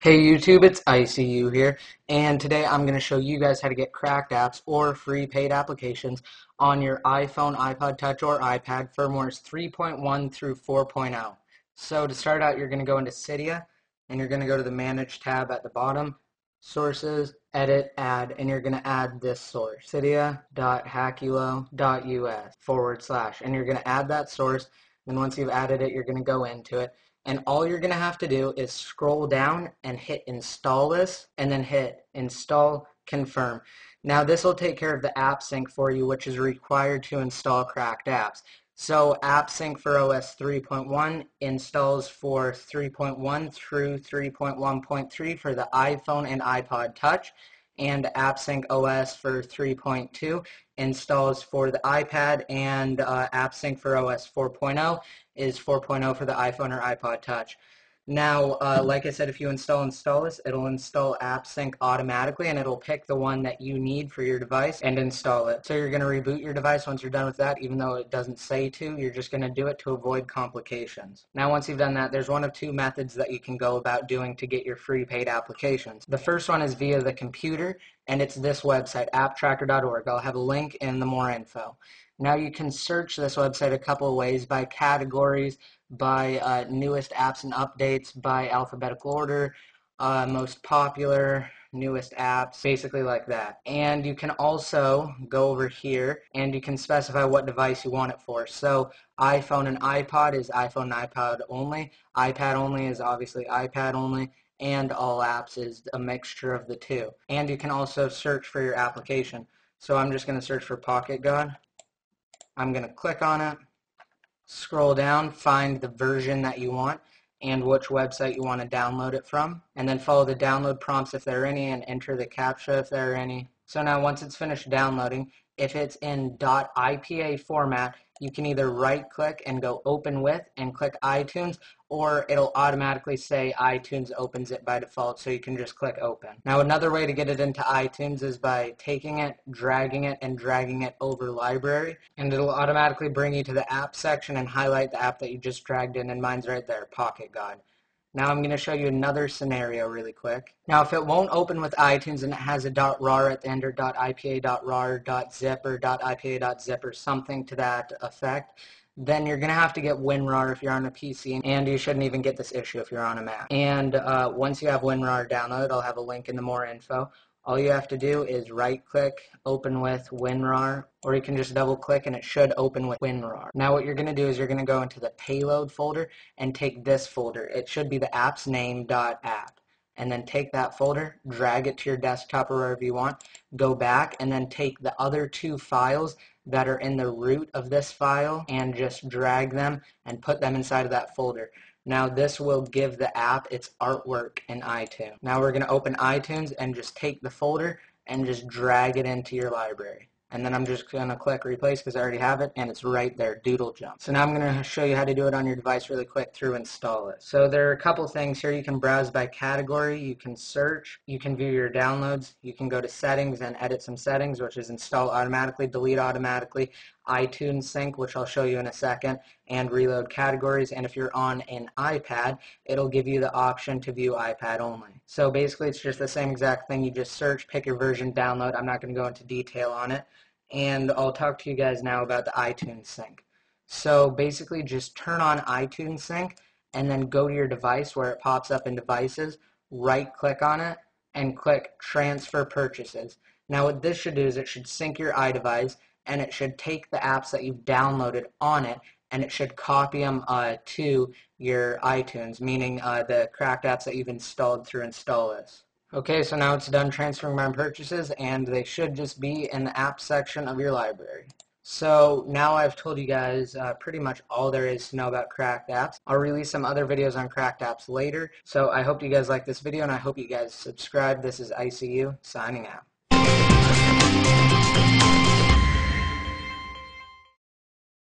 Hey YouTube, it's ICU here, and today I'm going to show you guys how to get cracked apps or free paid applications on your iPhone, iPod Touch, or iPad firmwares 3.1 through 4.0. So to start out, you're going to go into Cydia, and you're going to go to the Manage tab at the bottom, Sources, Edit, Add, and you're going to add this source, cydia.hackulo.us / and you're going to add that source. Then once you've added it, you're going to go into it. And all you're going to have to do is scroll down and hit install this, and then hit install confirm. Now this will take care of the app sync for you, which is required to install cracked apps. So app sync for OS 3.1 installs for 3.1 through 3.1.3 for the iPhone and iPod Touch, and AppSync OS for 3.2 installs for the iPad, and AppSync for OS 4.0 is 4.0 for the iPhone or iPod Touch. Now, like I said, if you install this, it'll install AppSync automatically, and it'll pick the one that you need for your device and install it. So you're going to reboot your device once you're done with that, even though it doesn't say to. You're just going to do it to avoid complications. Now, once you've done that, there's one of two methods that you can go about doing to get your free paid applications. The first one is via the computer, and it's this website, apptracker.org. I'll have a link in the more info. Now you can search this website a couple of ways: by categories, by newest apps and updates, by alphabetical order, most popular, newest apps, basically like that. And you can also go over here and you can specify what device you want it for. So iPhone and iPod is iPhone and iPod only, iPad only is obviously iPad only, and all apps is a mixture of the two. And you can also search for your application. So I'm just going to search for Pocket God. I'm going to click on it, scroll down, find the version that you want and which website you want to download it from, and then follow the download prompts if there are any and enter the CAPTCHA if there are any. So now once it's finished downloading, if it's in .ipa format, you can either right click and go open with and click iTunes, or it'll automatically say iTunes opens it by default, so you can just click open. Now another way to get it into iTunes is by taking it, dragging it, and dragging it over library, and it'll automatically bring you to the app section and highlight the app that you just dragged in, and mine's right there, Pocket God. Now I'm going to show you another scenario really quick. Now if it won't open with iTunes and it has a .rar at the end, or .ipa.rar.zip or .ipa.zip or something to that effect, then you're going to have to get WinRAR if you're on a PC, and you shouldn't even get this issue if you're on a Mac. And once you have WinRAR downloaded, I'll have a link in the more info. All you have to do is right-click, open with WinRAR, or you can just double-click and it should open with WinRAR. Now what you're going to do is you're going to go into the payload folder and take this folder. It should be the app's name.app. And then take that folder, drag it to your desktop or wherever you want, go back, and then take the other two files that are in the root of this file and just drag them and put them inside of that folder. Now this will give the app its artwork in iTunes. Now we're going to open iTunes and just take the folder and just drag it into your library. And then I'm just going to click replace because I already have it, and it's right there, Doodle Jump. So now I'm going to show you how to do it on your device really quick through install it. So there are a couple things here. You can browse by category, you can search, you can view your downloads, you can go to settings and edit some settings, which is install automatically, delete automatically, iTunes sync, which I'll show you in a second, and reload categories. And if you're on an iPad, it'll give you the option to view iPad only. So basically it's just the same exact thing. You just search, pick your version, download. I'm not going to go into detail on it. And I'll talk to you guys now about the iTunes sync. So basically just turn on iTunes sync and then go to your device where it pops up in devices, right click on it and click transfer purchases. Now what this should do is it should sync your iDevice, and it should take the apps that you've downloaded on it and it should copy them to your iTunes, meaning the cracked apps that you've installed through install this. Okay, so now it's done transferring my purchases, and they should just be in the app section of your library. So now I've told you guys pretty much all there is to know about cracked apps. I'll release some other videos on cracked apps later. So I hope you guys like this video, and I hope you guys subscribe. This is ICU signing out.